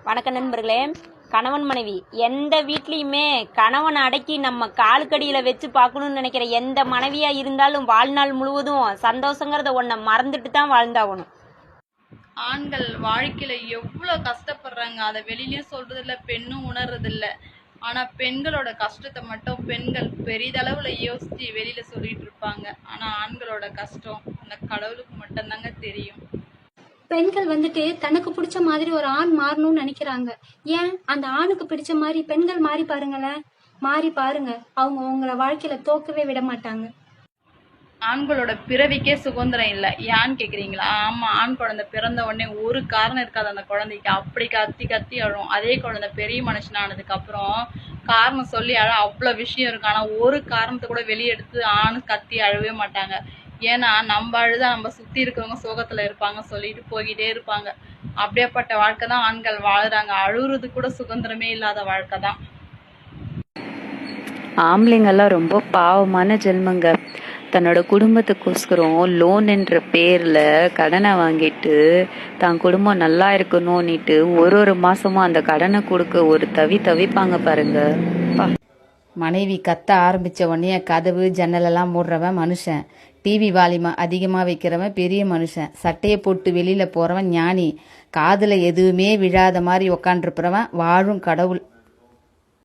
வணக்க நண்பர்களே. கணவன் மனைவி எந்த வீட்லேயுமே கணவன் அடக்கி நம்ம காலுக்கடியில் வச்சு பார்க்கணும்னு நினைக்கிற எந்த மனைவியா இருந்தாலும் வாழ்நாள் முழுவதும் சந்தோஷங்கிறத ஒன்றை மறந்துட்டு தான் வாழ்ந்தாகணும். ஆண்கள் வாழ்க்கையில எவ்வளவு கஷ்டப்படுறாங்க, அதை வெளியிலயும் சொல்றது இல்ல, பெண்ணும் உணர்றது இல்ல. ஆனா பெண்களோட கஷ்டத்தை மட்டும் பெண்கள் பெரிதளவுல யோசிச்சு வெளியில சொல்லிட்டு இருப்பாங்க. ஆனா ஆண்களோட கஷ்டம் அந்த கடவுளுக்கு மட்டும்தாங்க தெரியும். பெண்கள் தனக்கு பிடிச்ச மாதிரி ஒரு ஆண் மாறணும்னு நினைக்கிறாங்க. ஏன் அந்த ஆணுக்கு பிடிச்ச மாதிரி பெண்கள் மாறி பாருங்களேன். மாறி பாருங்க, அவங்க உங்களை வாழ்க்கையில தோக்கவே விட மாட்டாங்க. ஆண்களோட பிறவிக்கே சுதந்திரம் இல்லை. ஏன்னு கேக்குறீங்களா? ஆமா, ஆண் குழந்தை பிறந்த உடனே ஒரு காரணம் இருக்காது அந்த குழந்தைக்கு. அப்படி கத்தி கத்தி அழும். அதே குழந்தை பெரிய மனுஷனானதுக்கு அப்புறம் காரணம் சொல்லி அழ அவ்வளவு விஷயம் இருக்கு. ஆனா ஒரு காரணத்தை கூட வெளியெடுத்து ஆண் கத்தி அழவே மாட்டாங்க. ஏன்னா நம்ம அழுதா நம்ம சுத்தி இருக்கிறவங்க சோகத்துல இருப்பாங்க சொல்லிட்டு போய்கிட்டே இருப்பாங்க. அப்படியேப்பட்ட வாழ்க்கை தான் ஆண்கள் வாழுறாங்க. அழுகுறது கூட சுதந்திரமே இல்லாத வாழ்க்கை தான். ஆம்பளைங்கெல்லாம் ரொம்ப பாவமான ஜென்மங்க. தன்னோட குடும்பத்துக்கோஸ்கரம் லோன் என்ற பேர்ல கடனை வாங்கிட்டு தான் குடும்பம் நல்லா இருக்கணும்னுட்டு ஒரு மாசமும் அந்த கடனை கொடுக்க ஒரு தவிப்பாங்க பாருங்க. மனைவி கத்த ஆரம்பிச்ச உடனே கதவு ஜன்னலெல்லாம் மூடுறவன் மனுஷன், டிவி வால்யூமை அதிகமாக வைக்கிறவன் பெரிய மனுஷன், சட்டையை போட்டு வெளியில போறவன் ஞானி, காதுல எதுவுமே விழாத மாதிரி உக்காண்டிருப்பவன் வாழும் கடவுள்.